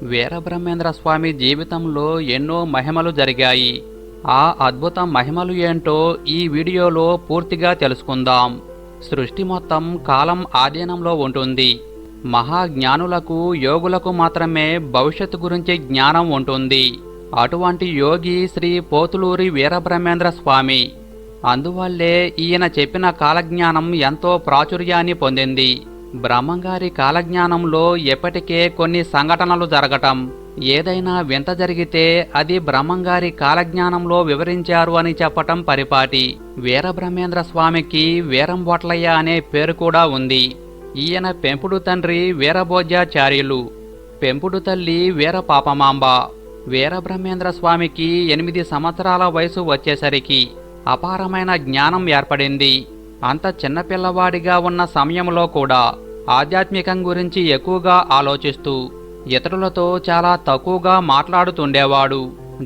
వీరబ్రహ్మేంద్ర స్వామి జీవితంలో ఎన్నో మహిమలు జరిగాయి. ఆ అద్భుత మహిమలు ఏంటో ఈ వీడియోలో పూర్తిగా తెలుసుకుందాం. సృష్టి మొత్తం కాలం ఆధీనంలో ఉంటుంది. మహాజ్ఞానులకు, యోగులకు మాత్రమే భవిష్యత్తు గురించి జ్ఞానం ఉంటుంది. అటువంటి యోగి శ్రీ పోతులూరి వీరబ్రహ్మేంద్ర స్వామి. అందువల్లే ఈయన చెప్పిన కాలజ్ఞానం ఎంతో ప్రాచుర్యాన్ని పొందింది. బ్రహ్మంగారి కాలజ్ఞానంలో ఎప్పటికే కొన్ని సంఘటనలు జరగటం, ఏదైనా వింత జరిగితే అది బ్రహ్మంగారి కాలజ్ఞానంలో వివరించారు అని చెప్పటం పరిపాటి. వీరబ్రహ్మేంద్ర స్వామికి వీరంబొట్లయ్య అనే పేరు కూడా ఉంది. ఈయన పెంపుడు తండ్రి వీరభోజ్యాచార్యులు, పెంపుడు తల్లి వీరపాపమాంబ. వీరబ్రహ్మేంద్ర స్వామికి 8 సంవత్సరాల వయసు వచ్చేసరికి అపారమైన జ్ఞానం ఏర్పడింది. అంత చిన్నపిల్లవాడిగా ఉన్న సమయంలో కూడా ఆధ్యాత్మికం గురించి ఎక్కువగా ఆలోచిస్తూ ఇతరులతో చాలా తక్కువగా మాట్లాడుతుండేవాడు.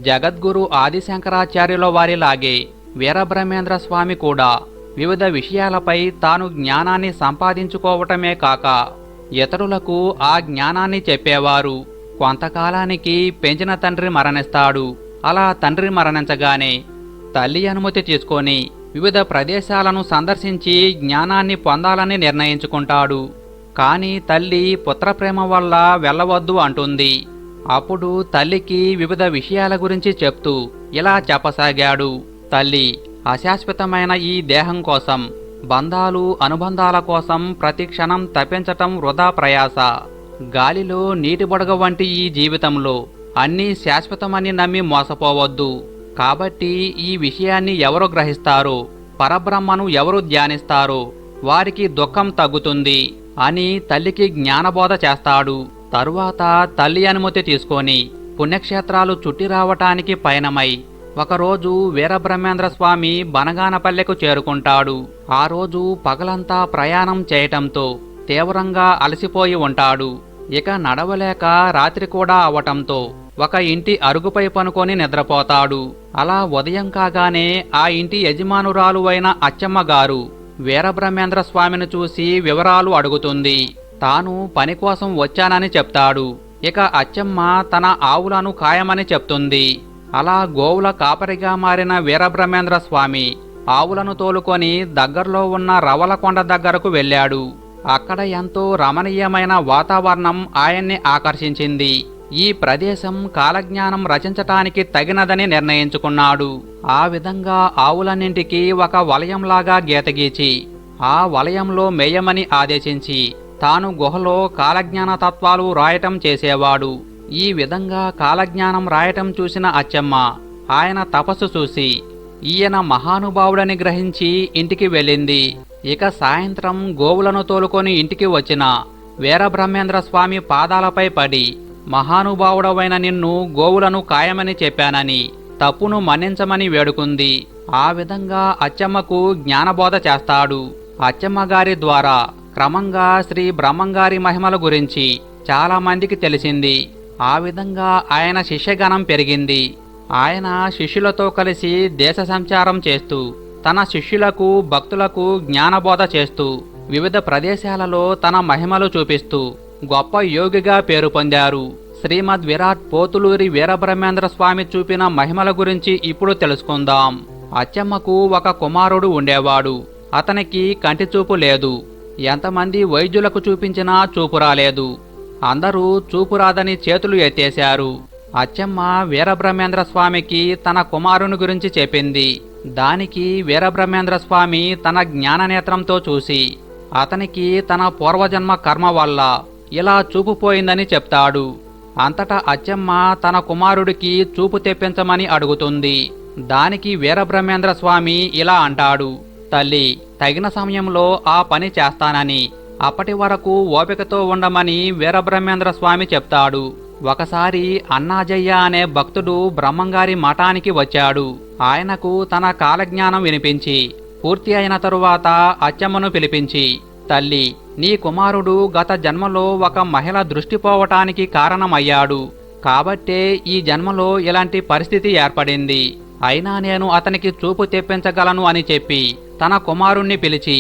జగద్గురు ఆదిశంకరాచార్యుల వారిలాగే వీరబ్రహ్మేంద్ర స్వామి కూడా వివిధ విషయాలపై తాను జ్ఞానాన్ని సంపాదించుకోవటమే కాక ఇతరులకు ఆ జ్ఞానాన్ని చెప్పేవారు. కొంతకాలానికి పెంచిన తండ్రి మరణిస్తాడు. అలా తండ్రి మరణించగానే తల్లి అనుమతి తీసుకొని వివిధ ప్రదేశాలను సందర్శించి జ్ఞానాన్ని పొందాలని నిర్ణయించుకుంటాడు. కానీ తల్లి పుత్రప్రేమ వల్ల వెళ్ళవద్దు అంటుంది. అప్పుడు తల్లికి వివిధ విషయాల గురించి చెప్తూ ఇలా చెప్పసాగాడు. తల్లి, అశాశ్వతమైన ఈ దేహం కోసం, బంధాలు అనుబంధాల కోసం ప్రతి క్షణం తప్పించటం వృధా ప్రయాస. గాలిలో నీటి బుడగ వంటి ఈ జీవితంలో అన్నీ శాశ్వతమని నమ్మి మోసపోవద్దు. కాబట్టి ఈ విషయాన్ని ఎవరు గ్రహిస్తారో, పరబ్రహ్మను ఎవరు ధ్యానిస్తారో వారికి దుఃఖం తగ్గుతుంది అని తల్లికి జ్ఞానబోధ చేస్తాడు. తరువాత తల్లి అనుమతి తీసుకొని పుణ్యక్షేత్రాలు చుట్టి రావటానికి పయనమై ఒకరోజు వీరబ్రహ్మేంద్ర స్వామి బనగానపల్లెకు చేరుకుంటాడు. ఆ రోజు పగలంతా ప్రయాణం చేయటంతో తీవ్రంగా అలసిపోయి ఉంటాడు. ఇక నడవలేక రాత్రి కూడా అవటంతో ఒక ఇంటి అరుగుపై పనుకొని నిద్రపోతాడు. అలా ఉదయం కాగానే ఆ ఇంటి యజమానురాలు అయిన అచ్చమ్మ గారు వీరబ్రహ్మేంద్ర స్వామిని చూసి వివరాలు అడుగుతుంది. తాను పని కోసం వచ్చానని చెప్తాడు. ఇక అచ్చమ్మ తన ఆవులను ఖాయమని చెప్తుంది. అలా గోవుల కాపరిగా మారిన వీరబ్రహ్మేంద్ర స్వామి ఆవులను తోలుకొని దగ్గరలో ఉన్న రవలకొండ దగ్గరకు వెళ్ళాడు. అక్కడ ఎంతో రమణీయమైన వాతావరణం ఆయన్ని ఆకర్షించింది. ఈ ప్రదేశం కాలజ్ఞానం రచించటానికి తగినదని నిర్ణయించుకున్నాడు. ఆ విధంగా ఆవులన్నింటికీ ఒక వలయంలాగా గీతగీచి ఆ వలయంలో మేయమని ఆదేశించి తాను గుహలో కాలజ్ఞాన తత్వాలు రాయటం చేసేవాడు. ఈ విధంగా కాలజ్ఞానం రాయటం చూసిన అచ్చమ్మ ఆయన తపస్సు చూసి ఈయన మహానుభావుడని గ్రహించి ఇంటికి వెళ్ళింది. ఇక సాయంత్రం గోవులను తోలుకొని ఇంటికి వచ్చిన వీరబ్రహ్మేంద్ర స్వామి పాదాలపై పడి, మహానుభావుడవైన నిన్ను గోవులను ఖాయమని చెప్పానని, తప్పును మన్నించమని వేడుకుంది. ఆ విధంగా అచ్చమ్మకు జ్ఞానబోధ చేస్తాడు. అచ్చమ్మగారి ద్వారా క్రమంగా శ్రీ బ్రహ్మంగారి మహిమల గురించి చాలా మందికి తెలిసింది. ఆ విధంగా ఆయన శిష్యగణం పెరిగింది. ఆయన శిష్యులతో కలిసి దేశ సంచారం చేస్తూ తన శిష్యులకు, భక్తులకు జ్ఞానబోధ చేస్తూ వివిధ ప్రదేశాలలో తన మహిమలు చూపిస్తూ గొప్ప యోగిగా పేరు పొందారు. శ్రీమద్ విరాట్ పోతులూరి వీరబ్రహ్మేంద్ర స్వామి చూపిన మహిమల గురించి ఇప్పుడు తెలుసుకుందాం. అచ్చమ్మకు ఒక కుమారుడు ఉండేవాడు. అతనికి కంటి చూపు లేదు. ఎంతమంది వైద్యులకు చూపించినా చూపు రాలేదు. అందరూ చూపు రాదని చేతులు ఎత్తేశారు. అచ్చమ్మ వీరబ్రహ్మేంద్ర స్వామికి తన కుమారుని గురించి చెప్పింది. దానికి వీరబ్రహ్మేంద్ర స్వామి తన జ్ఞాననేత్రంతో చూసి అతనికి తన పూర్వజన్మ కర్మ వల్ల ఇలా చూపు పోయిందని చెప్తాడు. అంతటా అచ్చమ్మ తన కుమారుడికి చూపు తెప్పించమని అడుగుతుంది. దానికి వీరబ్రహ్మేంద్ర స్వామి ఇలా అంటాడు. తల్లి, తగిన సమయంలో ఆ పని చేస్తానని, అప్పటి వరకు ఓపికతో ఉండమని వీరబ్రహ్మేంద్ర స్వామి చెప్తాడు. ఒకసారి అన్నాజయ్య అనే భక్తుడు బ్రహ్మంగారి మఠానికి వచ్చాడు. ఆయనకు తన కాలజ్ఞానం వినిపించి పూర్తి అయిన తరువాత అచ్చమ్మను పిలిపించి, తల్లి, నీ కుమారుడు గత జన్మలో ఒక మహిళ దృష్టి పోవటానికి కారణమయ్యాడు. కాబట్టే ఈ జన్మలో ఇలాంటి పరిస్థితి ఏర్పడింది. అయినా నేను అతనికి చూపు తెప్పించగలను అని చెప్పి తన కుమారుణ్ణి పిలిచి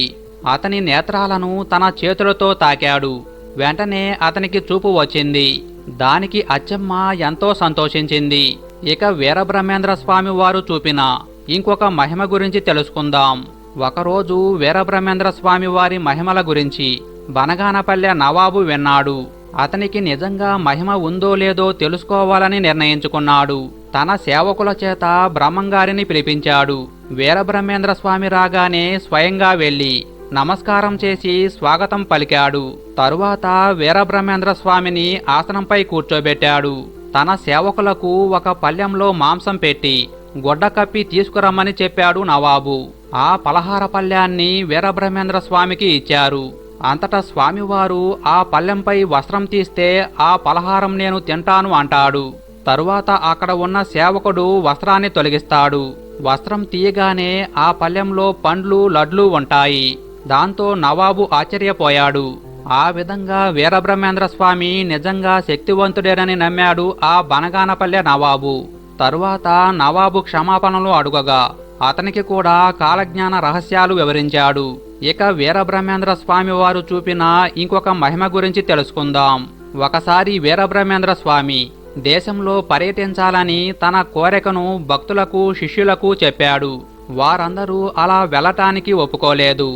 అతని నేత్రాలను తన చేతులతో తాకాడు. వెంటనే అతనికి చూపు వచ్చింది. దానికి అచ్చమ్మ ఎంతో సంతోషించింది. ఇక వీరబ్రహ్మేంద్ర స్వామి వారు చూపిన ఇంకొక మహిమ గురించి తెలుసుకుందాం. ఒకరోజు వీరబ్రహ్మేంద్ర స్వామి వారి మహిమల గురించి బనగానపల్లె నవాబు విన్నాడు. అతనికి నిజంగా మహిమ ఉందో లేదో తెలుసుకోవాలని నిర్ణయించుకున్నాడు. తన సేవకుల చేత బ్రహ్మంగారిని పిలిపించాడు. వీరబ్రహ్మేంద్ర స్వామి రాగానే స్వయంగా వెళ్లి నమస్కారం చేసి స్వాగతం పలికాడు. తరువాత వీరబ్రహ్మేంద్ర స్వామిని ఆసనంపై కూర్చోబెట్టాడు. తన సేవకులకు ఒక పళ్ళెంలో మాంసం పెట్టి గొడ్డ కప్పి తీసుకురమ్మని చెప్పాడు నవాబు. ఆ పలహార పళ్ళ్యాన్ని వీరబ్రహ్మేంద్ర స్వామికి ఇచ్చారు. అంతటా స్వామివారు ఆ పళ్ళెంపై వస్త్రం తీస్తే ఆ పలహారం నేను తింటాను అంటాడు. తరువాత అక్కడ ఉన్న సేవకుడు వస్త్రాన్ని తొలగిస్తాడు. వస్త్రం తీయగానే ఆ పళ్ళెంలో పండ్లు లడ్లు ఉంటాయి. దాంతో నవాబు ఆశ్చర్యపోయాడు. ఆ విధంగా వీరబ్రహ్మేంద్ర స్వామి నిజంగా శక్తివంతుడేనని నమ్మాడు ఆ బనగానపల్లె నవాబు. తరువాత నవాబు క్షమాపణలు అడుగగా అతనికి కూడా కాలజ్ఞాన రహస్యాలు వివరించాడు. ఇక వీరబ్రహ్మేంద్ర స్వామి వారు చూపిన ఇంకొక మహిమ గురించి తెలుసుకుందాం. ఒకసారి వీరబ్రహ్మేంద్ర స్వామి దేశంలో పర్యటించాలని తన కోరికను భక్తులకు శిష్యులకు చెప్పాడు. వారందరూ అలా వెళ్ళటానికి ఒప్పుకోలేదు.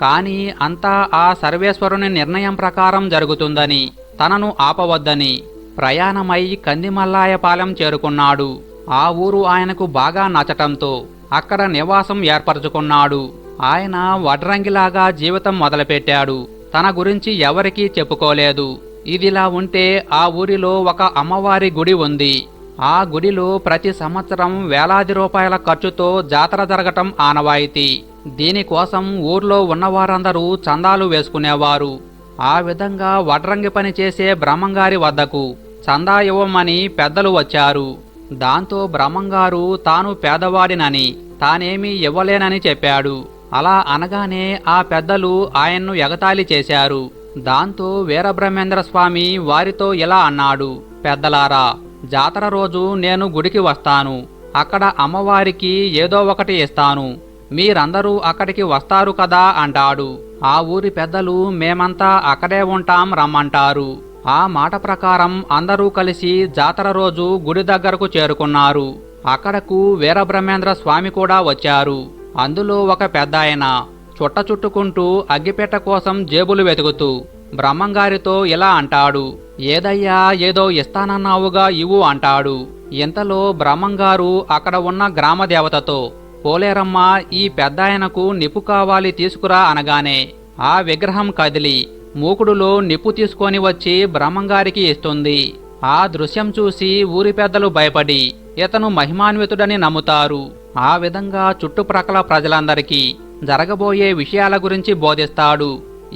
కానీ అంతా ఆ సర్వేశ్వరుని నిర్ణయం ప్రకారం జరుగుతుందని, తనను ఆపవద్దని ప్రయాణమై కందిమల్లాయపాలెం చేరుకున్నాడు. ఆ ఊరు ఆయనకు బాగా నచ్చటంతో అక్కడ నివాసం ఏర్పరచుకున్నాడు. ఆయన వడ్రంగిలాగా జీవితం మొదలుపెట్టాడు. తన గురించి ఎవరికీ చెప్పుకోలేదు. ఇదిలా ఉంటే ఆ ఊరిలో ఒక అమ్మవారి గుడి ఉంది. ఆ గుడిలో ప్రతి సంవత్సరం వేలాది రూపాయల ఖర్చుతో జాతర జరగటం ఆనవాయితీ. దీనికోసం ఊర్లో ఉన్నవారందరూ చందాలు వేసుకునేవారు. ఆ విధంగా వడ్రంగి పని చేసే బ్రహ్మంగారి వద్దకు చందా ఇవ్వమని పెద్దలు వచ్చారు. దాంతో బ్రహ్మంగారు తాను పేదవాడినని, తానేమీ ఇవ్వలేనని చెప్పాడు. అలా అనగానే ఆ పెద్దలు ఆయన్ను ఎగతాళి చేశారు. దాంతో వీరబ్రహ్మేంద్ర స్వామి వారితో ఇలా అన్నాడు: పెద్దలారా, జాతర రోజు నేను గుడికి వస్తాను. అక్కడ అమ్మవారికి ఏదో ఒకటి ఇస్తాను. మీరందరూ అక్కడికి వస్తారు కదా అంటాడు. ఆ ఊరి పెద్దలు మేమంతా అక్కడే ఉంటాం రమ్మంటారు. ఆ మాట ప్రకారం అందరూ కలిసి జాతర రోజు గుడి దగ్గరకు చేరుకున్నారు. అక్కడకు వీరబ్రహ్మేంద్ర స్వామి కూడా వచ్చారు. అందులో ఒక పెద్దాయన చుట్ట చుట్టుకుంటూ అగ్గిపెట్ట కోసం జేబులు వెతుకుతూ బ్రహ్మంగారితో ఇలా అంటాడు: ఏదయ్యా, ఏదో ఇస్తానన్నావుగా ఇవ్వు అంటాడు. ఇంతలో బ్రహ్మంగారు అక్కడ ఉన్న గ్రామదేవతతో, పోలేరమ్మ, ఈ పెద్దాయనకు నిప్పు కావాలి తీసుకురా అనగానే ఆ విగ్రహం కదిలి మూకుడులో నిప్పు తీసుకొని వచ్చి బ్రహ్మంగారికి ఇస్తుంది. ఆ దృశ్యం చూసి ఊరి పెద్దలు భయపడి ఇతను మహిమాన్వితుడని నమ్ముతారు. ఆ విధంగా చుట్టుప్రక్కల ప్రజలందరికీ జరగబోయే విషయాల గురించి బోధిస్తాడు.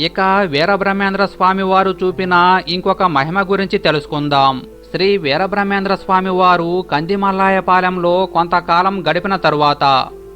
ఇక వీరబ్రహ్మేంద్ర స్వామి వారు చూపిన ఇంకొక మహిమ గురించి తెలుసుకుందాం. శ్రీ వీరబ్రహ్మేంద్ర స్వామి వారు కందిమల్లాయపాలెంలో కొంతకాలం గడిపిన తరువాత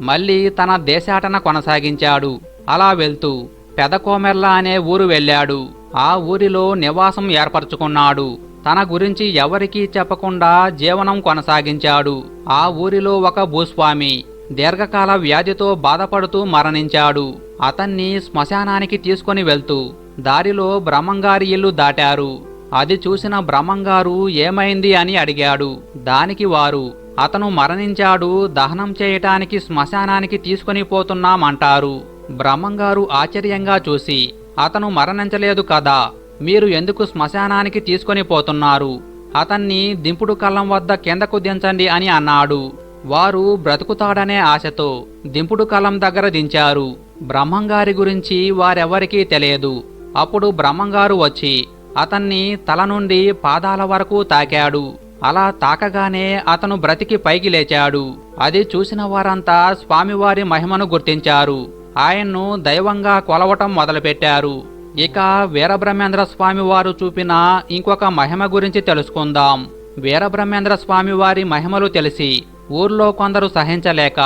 మళ్లీ తన దేశాటన కొనసాగించాడు. అలా వెళ్తూ పెదకోమెర్ల అనే ఊరు వెళ్ళాడు. ఆ ఊరిలో నివాసం ఏర్పరచుకున్నాడు. తన గురించి ఎవరికీ చెప్పకుండా జీవనం కొనసాగించాడు. ఆ ఊరిలో ఒక భూస్వామి దీర్ఘకాల వ్యాధితో బాధపడుతూ మరణించాడు. అతన్ని శ్మశానానికి తీసుకొని వెళ్తూ దారిలో బ్రహ్మంగారి ఇల్లు దాటారు. అది చూసిన బ్రహ్మంగారు ఏమైంది అని అడిగాడు. దానికి వారు, అతను మరణించాడు, దహనం చేయటానికి శ్మశానానికి తీసుకొని పోతున్నామంటారు. బ్రహ్మంగారు ఆశ్చర్యంగా చూసి, అతను మరణించలేదు కదా, మీరు ఎందుకు శ్మశానానికి తీసుకొని పోతున్నారు? అతన్ని దింపుడు కళ్ళం వద్ద కిందకు దించండి అని అన్నాడు. వారు బ్రతుకుతాడనే ఆశతో దింపుడు కళ్ళం దగ్గర దించారు. బ్రహ్మంగారి గురించి వారెవరికీ తెలియదు. అప్పుడు బ్రహ్మంగారు వచ్చి అతన్ని తల నుండి పాదాల వరకు తాకాడు. అలా తాకగానే అతను బ్రతికి పైకి లేచాడు. అది చూసిన వారంతా స్వామివారి మహిమను గుర్తించారు. ఆయన్ను దైవంగా కొలవటం మొదలుపెట్టారు. ఇక వీరబ్రహ్మేంద్ర స్వామి వారు చూపిన ఇంకొక మహిమ గురించి తెలుసుకుందాం. వీరబ్రహ్మేంద్ర స్వామి వారి మహిమలు తెలిసి ఊర్లో కొందరు సహించలేక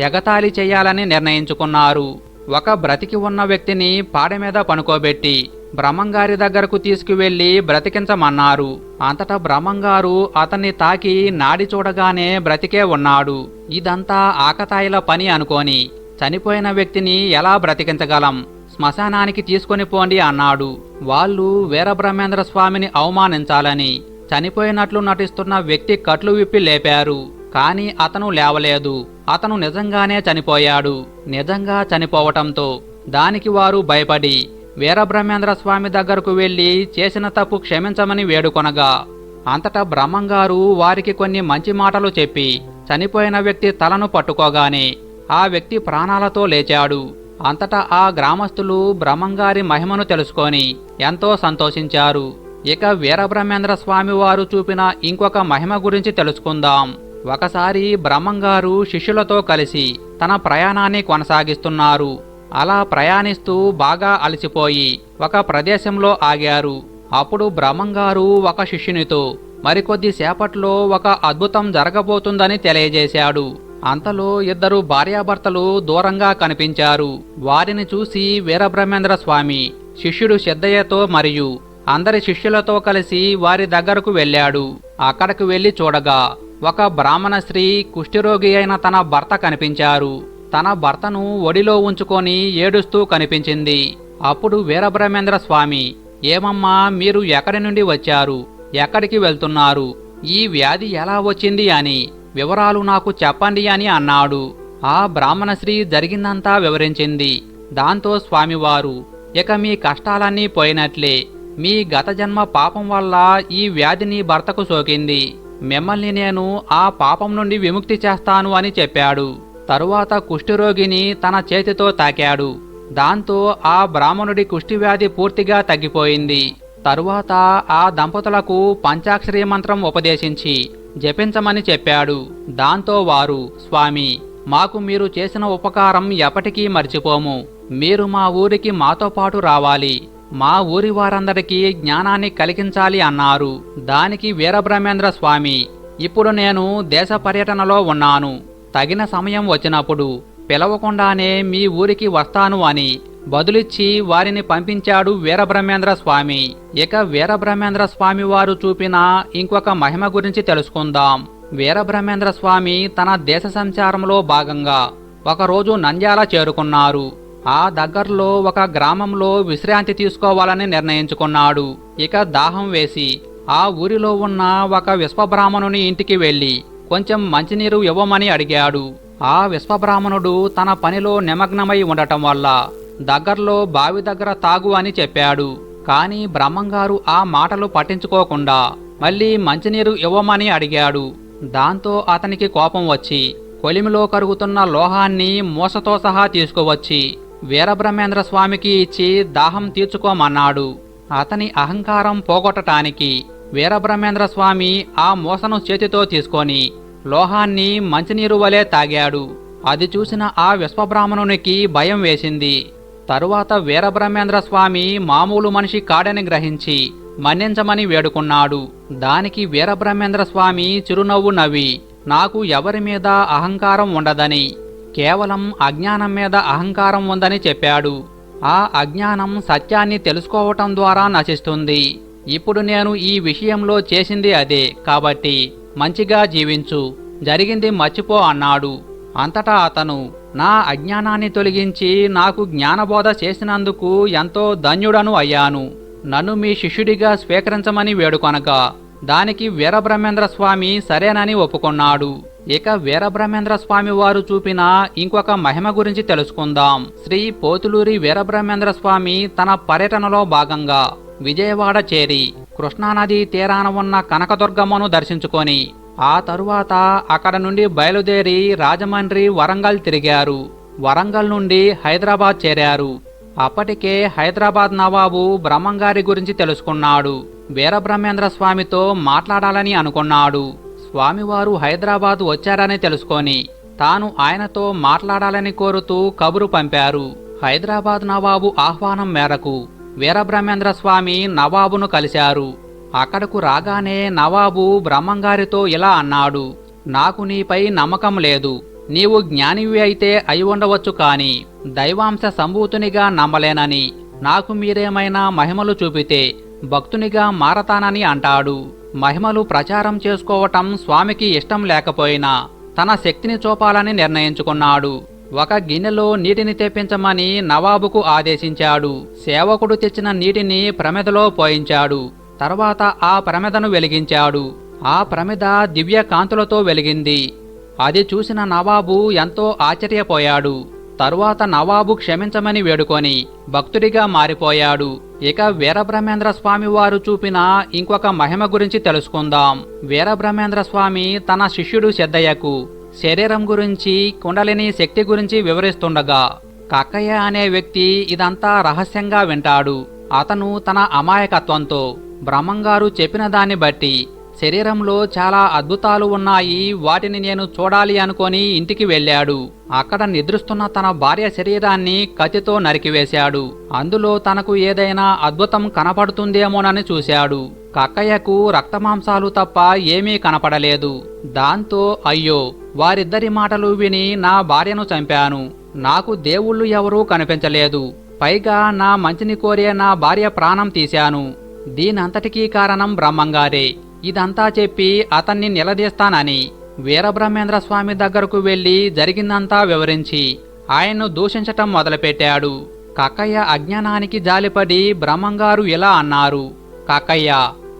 ఎగతాళి చేయాలని నిర్ణయించుకున్నారు. ఒక బ్రతికి ఉన్న వ్యక్తిని పాడ మీద పనుకోబెట్టి బ్రహ్మంగారి దగ్గరకు తీసుకువెళ్లి బ్రతికించమన్నారు. అంతటా బ్రహ్మంగారు అతన్ని తాకి నాడి చూడగానే బ్రతికే ఉన్నాడు. ఇదంతా ఆకతాయిల పని అనుకోని చనిపోయిన వ్యక్తిని ఎలా బ్రతికించగలం, శ్మశానానికి తీసుకొని పోండి అన్నాడు. వాళ్ళు వీరబ్రహ్మేంద్ర స్వామిని అవమానించాలని చనిపోయినట్లు నటిస్తున్న వ్యక్తి కట్లు విప్పి లేపారు. కాని అతను లేవలేదు. అతను నిజంగానే చనిపోయాడు. నిజంగా చనిపోవటంతో దానికి వారు భయపడి వీరబ్రహ్మేంద్ర స్వామి దగ్గరకు వెళ్లి చేసిన తప్పు క్షమించమని వేడుకొనగా అంతటా బ్రహ్మంగారు వారికి కొన్ని మంచి మాటలు చెప్పి చనిపోయిన వ్యక్తి తలను పట్టుకోగానే ఆ వ్యక్తి ప్రాణాలతో లేచాడు. అంతటా ఆ గ్రామస్తులు బ్రహ్మంగారి మహిమను తెలుసుకొని ఎంతో సంతోషించారు. ఇక వీరబ్రహ్మేంద్ర స్వామి వారు చూపిన ఇంకొక మహిమ గురించి తెలుసుకుందాం. ఒకసారి బ్రహ్మంగారు శిష్యులతో కలిసి తన ప్రయాణాన్ని కొనసాగిస్తున్నారు. అలా ప్రయాణిస్తూ బాగా అలసిపోయి ఒక ప్రదేశంలో ఆగారు. అప్పుడు బ్రహ్మంగారు ఒక శిష్యునితో మరికొద్ది సేపట్లో ఒక అద్భుతం జరగబోతుందని తెలియజేశాడు. అంతలో ఇద్దరు భార్యాభర్తలు దూరంగా కనిపించారు. వారిని చూసి వీరబ్రహ్మేంద్ర స్వామి శిష్యుడు సిద్ధయ్యతో మరియు అందరి శిష్యులతో కలిసి వారి దగ్గరకు వెళ్ళాడు. అక్కడికి వెళ్లి చూడగా ఒక బ్రాహ్మణ స్త్రీ కుష్ఠరోగి అయిన తన భర్త కనిపించారు. తన భర్తను ఒడిలో ఉంచుకొని ఏడుస్తూ కనిపించింది. అప్పుడు వీరబ్రహ్మేంద్ర స్వామి, ఏమమ్మా, మీరు ఎక్కడి నుండి వచ్చారు, ఎక్కడికి వెళ్తున్నారు, ఈ వ్యాధి ఎలా వచ్చింది అని వివరాలు నాకు చెప్పండి అని అన్నాడు. ఆ బ్రాహ్మణ స్త్రీ జరిగిందంతా వివరించింది. దాంతో స్వామివారు, ఇక మీ కష్టాలన్నీ పోయినట్లే. మీ గత జన్మ పాపం వల్ల ఈ వ్యాధిని భర్తకు సోకింది. మిమ్మల్ని నేను ఆ పాపం నుండి విముక్తి చేస్తాను అని చెప్పాడు. తరువాత కుష్ఠరోగిని తన చేతితో తాకాడు. దాంతో ఆ బ్రాహ్మణుడి కుష్ఠవ్యాధి పూర్తిగా తగ్గిపోయింది. తరువాత ఆ దంపతులకు పంచాక్షరీ మంత్రం ఉపదేశించి జపించమని చెప్పాడు. దాంతో వారు, స్వామి, మాకు మీరు చేసిన ఉపకారం ఎప్పటికీ మర్చిపోము. మీరు మా ఊరికి మాతో పాటు రావాలి. మా ఊరి వారందరికీ జ్ఞానాన్ని కలిగించాలి అన్నారు. దానికి వీరబ్రహ్మేంద్ర స్వామి, ఇప్పుడు నేను దేశ పర్యటనలో ఉన్నాను. తగిన సమయం వచ్చినప్పుడు పిలవకుండానే మీ ఊరికి వస్తాను అని బదులిచ్చి వారిని పంపించాడు వీరబ్రహ్మేంద్ర స్వామి. ఇక వీరబ్రహ్మేంద్ర స్వామి వారు చూపిన ఇంకొక మహిమ గురించి తెలుసుకుందాం. వీరబ్రహ్మేంద్ర స్వామి తన దేశ సంచారంలో భాగంగా ఒకరోజు నంద్యాల చేరుకున్నారు. ఆ దగ్గర్లో ఒక గ్రామంలో విశ్రాంతి తీసుకోవాలని నిర్ణయించుకున్నాడు. ఇక దాహం వేసి ఆ ఊరిలో ఉన్న ఒక విశ్వబ్రాహ్మణుని ఇంటికి వెళ్లి కొంచెం మంచినీరు ఇవ్వమని అడిగాడు. ఆ విశ్వబ్రాహ్మణుడు తన పనిలో నిమగ్నమై ఉండటం వల్ల దగ్గర్లో బావి దగ్గర తాగు అని చెప్పాడు. కాని బ్రహ్మంగారు ఆ మాటలు పట్టించుకోకుండా మళ్ళీ మంచినీరు ఇవ్వమని అడిగాడు. దాంతో అతనికి కోపం వచ్చి కొలిమిలో కరుగుతున్న లోహాన్ని మూసతో సహా తీసుకువచ్చి వీరబ్రహ్మేంద్ర స్వామికి ఇచ్చి దాహం తీర్చుకోమన్నాడు. అతని అహంకారం పోగొట్టడానికి వీరబ్రహ్మేంద్ర స్వామి ఆ మూసను చేతితో తీసుకొని లోహాన్ని మంచినీరు వలె తాగాడు. అది చూసిన ఆ విశ్వబ్రాహ్మణునికి భయం వేసింది. తరువాత వీరబ్రహ్మేంద్ర స్వామి మామూలు మనిషి కాడని గ్రహించి మన్నించమని వేడుకున్నాడు. దానికి వీరబ్రహ్మేంద్ర స్వామి చిరునవ్వు నవ్వి, నాకు ఎవరి మీద అహంకారం ఉండదని, కేవలం అజ్ఞానం మీద అహంకారం ఉందని చెప్పాడు. ఆ అజ్ఞానం సత్యాన్ని తెలుసుకోవటం ద్వారా నశిస్తుంది. ఇప్పుడు నేను ఈ విషయంలో చేసింది అదే, కాబట్టి మంచిగా జీవించు, జరిగింది మర్చిపో అన్నాడు. అంతటా అతను, నా అజ్ఞానాన్ని తొలగించి నాకు జ్ఞానబోధ చేసినందుకు ఎంతో ధన్యుడను అయ్యాను. నన్ను మీ శిష్యుడిగా స్వీకరించమని వేడుకొనగా దానికి వీరబ్రహ్మేంద్ర స్వామి సరేనని ఒప్పుకున్నాడు. ఇక వీరబ్రహ్మేంద్ర స్వామి వారు చూపిన ఇంకొక మహిమ గురించి తెలుసుకుందాం. శ్రీ పోతులూరి వీరబ్రహ్మేంద్ర స్వామి తన పర్యటనలో భాగంగా విజయవాడ చేరి కృష్ణానది తీరాన ఉన్న కనకదుర్గమ్మను దర్శించుకొని ఆ తరువాత అక్కడ నుండి బయలుదేరి రాజమండ్రి, వరంగల్ తిరిగారు. వరంగల్ నుండి హైదరాబాద్ చేరారు. అప్పటికే హైదరాబాద్ నవాబు బ్రహ్మంగారి గురించి తెలుసుకున్నాడు. వీరబ్రహ్మేంద్ర స్వామితో మాట్లాడాలని అనుకున్నాడు. స్వామివారు హైదరాబాద్ వచ్చారని తెలుసుకొని తాను ఆయనతో మాట్లాడాలని కోరుతూ కబురు పంపారు. హైదరాబాద్ నవాబు ఆహ్వానం మేరకు వీరబ్రహ్మేంద్ర స్వామి నవాబును కలిశారు. అక్కడకు రాగానే నవాబు బ్రహ్మంగారితో ఇలా అన్నాడు, నాకు నీపై నమ్మకం లేదు. నీవు జ్ఞానివి అయితే అయి ఉండవచ్చు, కాని దైవాంశ సంభూతునిగా నమ్మలేనని, నాకు మీరేమైనా మహిమలు చూపితే భక్తునిగా మారతానని అంటాడు. మహిమలు ప్రచారం చేసుకోవటం స్వామికి ఇష్టం లేకపోయినా తన శక్తిని చూపాలని నిర్ణయించుకున్నాడు. ఒక గిన్నెలో నీటిని తెప్పించమని నవాబుకు ఆదేశించాడు. సేవకుడు తెచ్చిన నీటిని ప్రమిదలో పోయించాడు. తర్వాత ఆ ప్రమిదను వెలిగించాడు. ఆ ప్రమిద దివ్య కాంతులతో వెలిగింది. అది చూసిన నవాబు ఎంతో ఆశ్చర్యపోయాడు. తరువాత నవాబు క్షమించమని వేడుకొని భక్తుడిగా మారిపోయాడు. ఇక వీరబ్రహ్మేంద్ర స్వామి వారు చూపిన ఇంకొక మహిమ గురించి తెలుసుకుందాం. వీరబ్రహ్మేంద్ర స్వామి తన శిష్యుడు సిద్ధయ్యకు శరీరం గురించి, కుండలిని శక్తి గురించి వివరిస్తుండగా కక్కయ్య అనే వ్యక్తి ఇదంతా రహస్యంగా వింటాడు. అతను తన అమాయకత్వంతో బ్రహ్మంగారు చెప్పిన దాన్ని బట్టి శరీరంలో చాలా అద్భుతాలు ఉన్నాయి, వాటిని నేను చూడాలి అనుకొని ఇంటికి వెళ్ళాడు. అక్కడ నిద్రిస్తున్న తన భార్య శరీరాన్ని కత్తితో నరికివేశాడు. అందులో తనకు ఏదైనా అద్భుతం కనపడుతుందేమోనని చూశాడు. కక్కయ్యకు రక్తమాంసాలు తప్ప ఏమీ కనపడలేదు. దాంతో అయ్యో, వారిద్దరి మాటలు విని నా భార్యను చంపాను. నాకు దేవుళ్ళు ఎవరూ కనిపించలేదు. పైగా నా మంచిని కోరే నా భార్య ప్రాణం తీశాను. దీనంతటికీ కారణం బ్రహ్మంగారే. ఇదంతా చెప్పి అతన్ని నిలదీస్తానని వీరబ్రహ్మేంద్ర స్వామి దగ్గరకు వెళ్లి జరిగిందంతా వివరించి ఆయన్ను దూషించటం మొదలుపెట్టాడు. కక్కయ్య అజ్ఞానానికి జాలిపడి బ్రహ్మంగారు ఇలా అన్నారు: కక్కయ్య,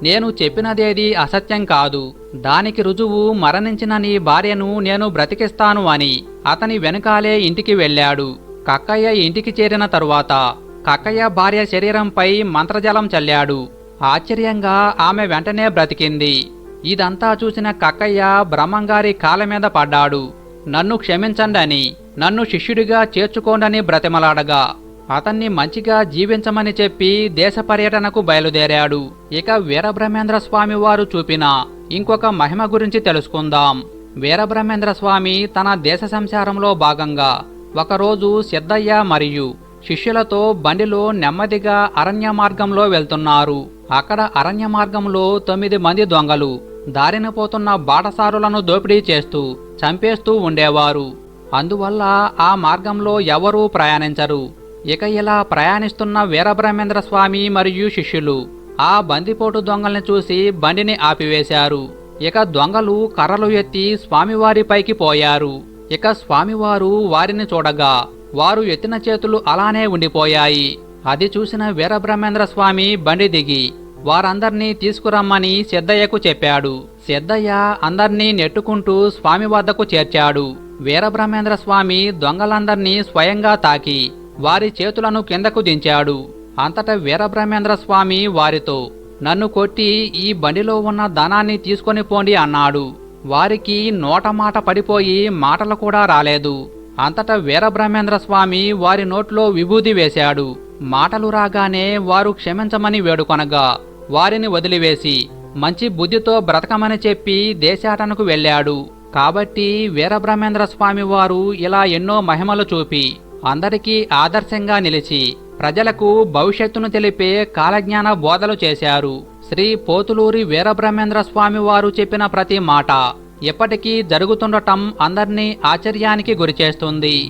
నేను చెప్పినదేది అసత్యం కాదు. దానికి రుజువు మరణించిన నీ భార్యను నేను బ్రతికిస్తాను అని అతని వెనుకాలే ఇంటికి వెళ్ళాడు. కక్కయ్య ఇంటికి చేరిన తరువాత కక్కయ్య భార్య శరీరంపై మంత్రజలం చల్లాడు. ఆశ్చర్యంగా ఆమె వెంటనే బ్రతికింది. ఇదంతా చూసిన కక్కయ్య బ్రహ్మంగారి కాళ్ళ మీద పడ్డాడు. నన్ను క్షమించండని, నన్ను శిష్యుడిగా చేర్చుకోండని బ్రతిమలాడగా అతన్ని మంచిగా జీవించమని చెప్పి దేశ పర్యటనకు బయలుదేరాడు. ఇక వీరబ్రహ్మేంద్ర స్వామి వారు చూపిన ఇంకొక మహిమ గురించి తెలుసుకుందాం. వీరబ్రహ్మేంద్ర స్వామి తన దేశ సంచారంలో భాగంగా ఒకరోజు సిద్ధయ్య మరియు శిష్యులతో బండిలో నెమ్మదిగా అరణ్య మార్గంలో వెళ్తున్నారు. అక్కడ అరణ్య మార్గంలో 9 మంది దొంగలు దారిన పోతున్న బాటసారులను దోపిడీ చేస్తూ చంపేస్తూ ఉండేవారు. అందువల్ల ఆ మార్గంలో ఎవరూ ప్రయాణించరు. ఇక ఇలా ప్రయాణిస్తున్న వీరబ్రహ్మేంద్ర స్వామి మరియు శిష్యులు ఆ బందిపోటు దొంగల్ని చూసి బండిని ఆపివేశారు. ఇక దొంగలు కర్రలు ఎత్తి స్వామివారిపైకి పోయారు. ఇక స్వామివారు వారిని చూడగా వారు ఎత్తిన చేతులు అలానే ఉండిపోయాయి. అది చూసిన వీరబ్రహ్మేంద్ర స్వామి బండి దిగి వారందర్నీ తీసుకురమ్మని సిద్ధయ్యకు చెప్పాడు. సిద్ధయ్య అందర్నీ నెట్టుకుంటూ స్వామి వద్దకు చేర్చాడు. వీరబ్రహ్మేంద్ర స్వామి దొంగలందర్నీ స్వయంగా తాకి వారి చేతులను కిందకు దించాడు. అంతటా వీరబ్రహ్మేంద్ర స్వామి వారితో, నన్ను కొట్టి ఈ బండిలో ఉన్న ధనాన్ని తీసుకొని పోండి అన్నాడు. వారికి నోటమాట పడిపోయి మాటలు కూడా రాలేదు. అంతటా వీరబ్రహ్మేంద్ర స్వామి వారి నోట్లో విభూది వేశాడు. మాటలు రాగానే వారు క్షమించమని వేడుకొనగా వారిని వదిలివేసి మంచి బుద్ధితో బ్రతకమని చెప్పి దేశాటనకు వెళ్ళాడు. కాబట్టి వీరబ్రహ్మేంద్ర స్వామి వారు ఇలా ఎన్నో మహిమలు చూపి అందరికీ ఆదర్శంగా నిలిచి ప్రజలకు భవిష్యత్తును తెలిపే కాలజ్ఞాన బోధలు చేశారు. శ్రీ పోతులూరి వీరబ్రహ్మేంద్ర స్వామి వారు చెప్పిన ప్రతి మాట ఇప్పటికీ జరుగుతుండటం అందర్నీ ఆశ్చర్యానికి గురిచేస్తుంది.